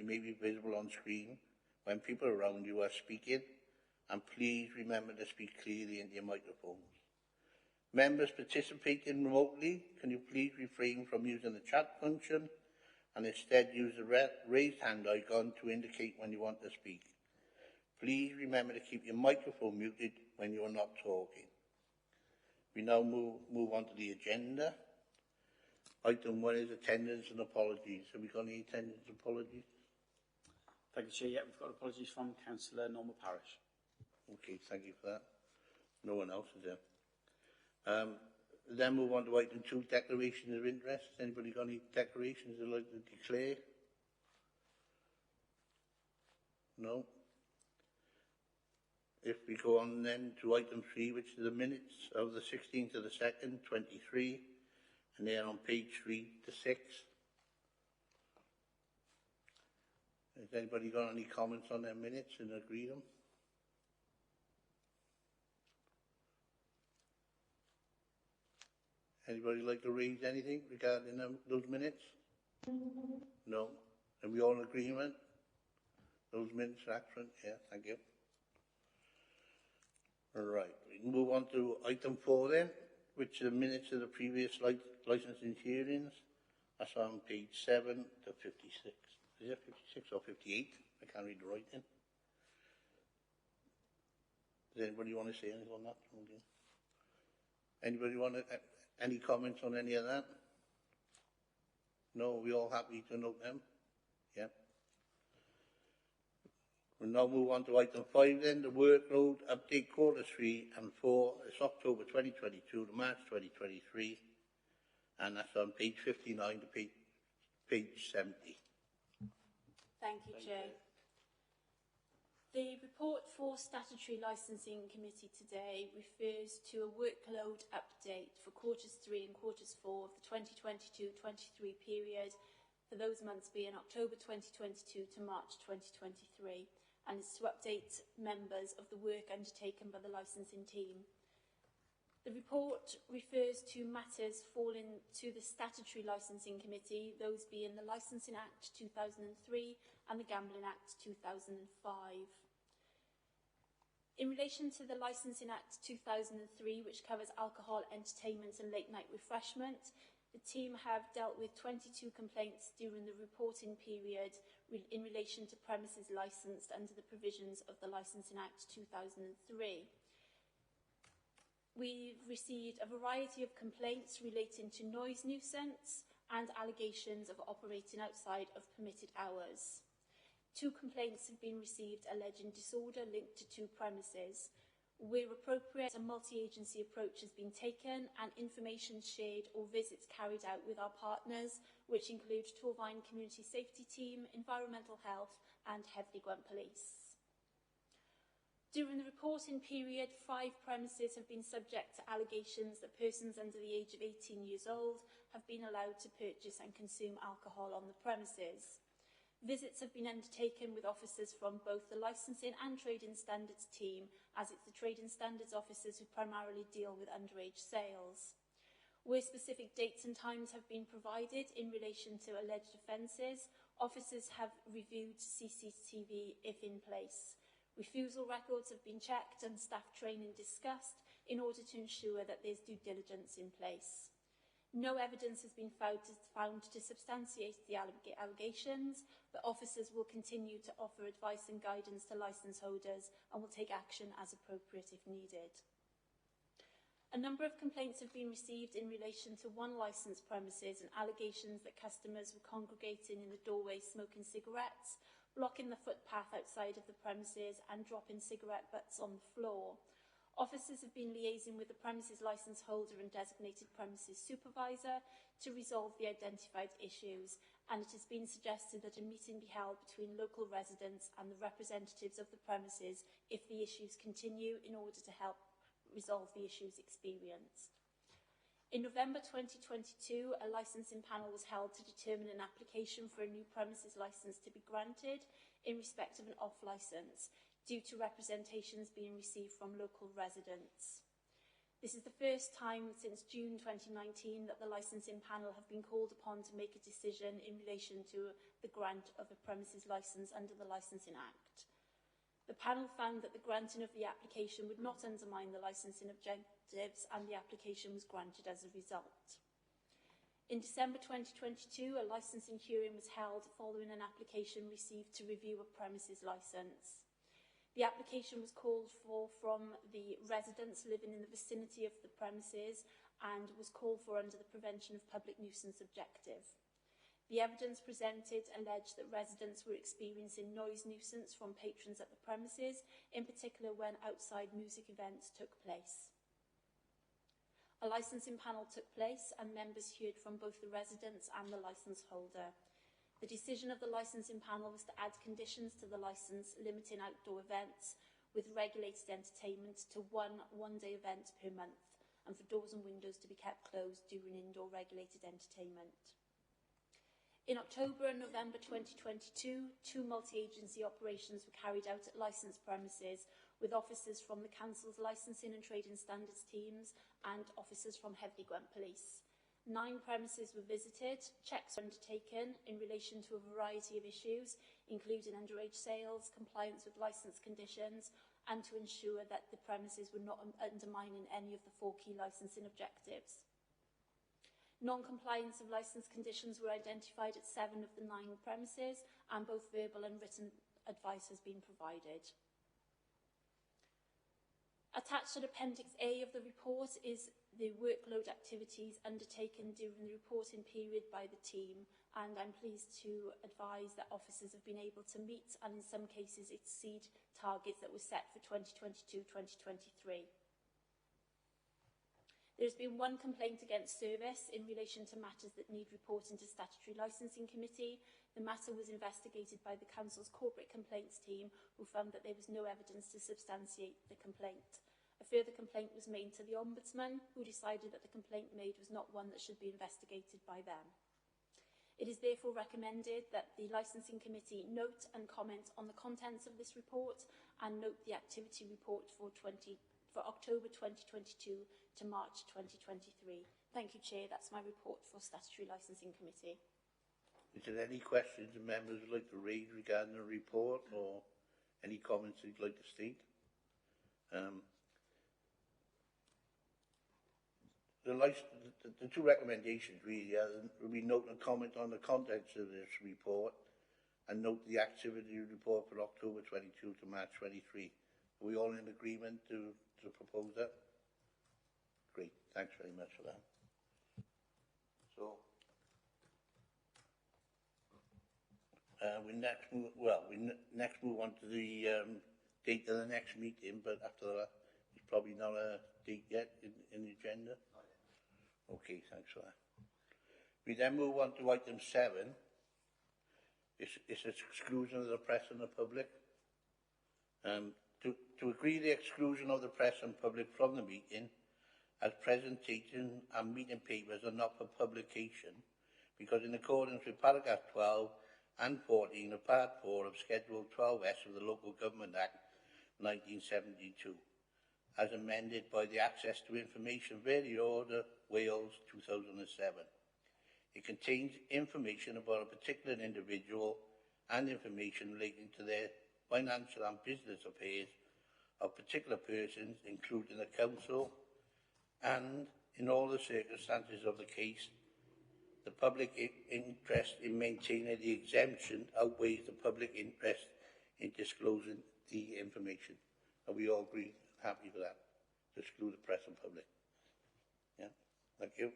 may be visible on screen when people around you are speaking, and please remember to speak clearly into your microphones. Members participating remotely, can you please refrain from using the chat function and instead use the raised hand icon to indicate when you want to speak. Please remember to keep your microphone muted when you are not talking. We now move on to the agenda. Item 1 is attendance and apologies. Have we got any attendance apologies? Thank you, Chair. Yeah, we've got apologies from Councillor Norma Parish. Okay, thank you for that. No one else is there. Then move on to item 2, declarations of interest. Anybody got any declarations they'd like to declare? No? If we go on then to item 3, which is the minutes of the 16th of the 2nd, 23, and they're on page 3 to 6. Has anybody got any comments on their minutes and agree them? Anybody like to raise anything regarding those minutes? No? Are we all in agreement? Those minutes are excellent? Yeah, thank you. All right, we can move on to item 4 then, which are the minutes of the previous licensing hearings. That's on page 7 to 56. Is it 56 or 58? I can't read the writing. Does anybody want to say anything on that? Okay. Anybody want to, any comments on any of that? No, are we all happy to note them? Yeah. We'll now move on to item 5 then, the workload update quarter 3 and 4. It's October 2022 to March 2023. And that's on page 59 to page 70. Thank you, Chair. The report for Statutory Licensing Committee today refers to a workload update for quarters 3 and quarters 4 of the 2022-23 period for those months being October 2022 to March 2023, and is to update members of the work undertaken by the licensing team. The report refers to matters falling to the Statutory Licensing Committee, those being the Licensing Act 2003 and the Gambling Act 2005. In relation to the Licensing Act 2003, which covers alcohol, entertainment and late night refreshment, the team have dealt with 22 complaints during the reporting period in relation to premises licensed under the provisions of the Licensing Act 2003. We've received a variety of complaints relating to noise nuisance and allegations of operating outside of permitted hours. 2 complaints have been received alleging disorder linked to 2 premises. Where appropriate, a multi-agency approach has been taken and information shared or visits carried out with our partners, which include Torvine Community Safety Team, Environmental Health and Heathley Gwent Police. During the reporting period, 5 premises have been subject to allegations that persons under the age of 18 years old have been allowed to purchase and consume alcohol on the premises. Visits have been undertaken with officers from both the Licensing and Trading Standards team, as it's the Trading Standards officers who primarily deal with underage sales. Where specific dates and times have been provided in relation to alleged offences, officers have reviewed CCTV if in place. Refusal records have been checked and staff training discussed in order to ensure that there's due diligence in place. No evidence has been found to substantiate the allegations, but officers will continue to offer advice and guidance to licence holders and will take action as appropriate if needed. A number of complaints have been received in relation to 1 licensed premises and allegations that customers were congregating in the doorway smoking cigarettes, blocking the footpath outside of the premises and dropping cigarette butts on the floor. Officers have been liaising with the premises licence holder and designated premises supervisor to resolve the identified issues, and it has been suggested that a meeting be held between local residents and the representatives of the premises if the issues continue, in order to help resolve the issues experienced. In November 2022, a licensing panel was held to determine an application for a new premises licence to be granted in respect of an off-licence, due to representations being received from local residents. This is the first time since June 2019 that the licensing panel have been called upon to make a decision in relation to the grant of a premises licence under the Licensing Act. The panel found that the granting of the application would not undermine the licensing objectives, and the application was granted as a result. In December 2022, a licensing hearing was held following an application received to review a premises licence. The application was called for from the residents living in the vicinity of the premises and was called for under the Prevention of Public Nuisance objective. The evidence presented alleged that residents were experiencing noise nuisance from patrons at the premises, in particular when outside music events took place. A licensing panel took place and members heard from both the residents and the licence holder. The decision of the licensing panel was to add conditions to the licence limiting outdoor events with regulated entertainment to one-day event per month, and for doors and windows to be kept closed during indoor regulated entertainment. In October and November 2022, 2 multi-agency operations were carried out at licensed premises with officers from the Council's Licensing and Trading Standards teams and officers from Heddley Gwent Police. 9 premises were visited, checks were undertaken in relation to a variety of issues, including underage sales, compliance with licence conditions, and to ensure that the premises were not undermining any of the 4 key licensing objectives. Non-compliance of licence conditions were identified at 7 of the 9 premises, and both verbal and written advice has been provided. Attached to Appendix A of the report is the workload activities undertaken during the reporting period by the team, and I'm pleased to advise that officers have been able to meet and in some cases exceed targets that were set for 2022-2023. There has been 1 complaint against service in relation to matters that need reporting to Statutory Licensing Committee. The matter was investigated by the Council's Corporate Complaints team, who found that there was no evidence to substantiate the complaint. A further complaint was made to the Ombudsman, who decided that the complaint made was not one that should be investigated by them. It is therefore recommended that the Licensing Committee note and comment on the contents of this report and note the activity report for October 2022 to March 2023. Thank you, Chair. That's my report for Statutory Licensing Committee. Is there any questions the members would like to raise regarding the report, or any comments they'd like to state? The 2 recommendations really are we note and comment on the contents of this report and note the activity report for October 22 to March 23. Are we all in agreement to propose that? Great, thanks very much for that. So, we next move on to the date of the next meeting, but after that, there's probably not a date yet in the agenda. Okay, thanks for that. We then move on to item 7. It's exclusion of the press and the public. To agree the exclusion of the press and public from the meeting, as presentation and meeting papers are not for publication, because in accordance with paragraph 12 and 14 of Part 4 of Schedule 12S of the Local Government Act 1972, as amended by the Access to Information Vary Order Wales 2007. It contains information about a particular individual and information relating to their financial and business affairs of particular persons, including the council, and in all the circumstances of the case, the public interest in maintaining the exemption outweighs the public interest in disclosing the information. Are we all agree, happy with that? To exclude the press and public? Yeah, thank you.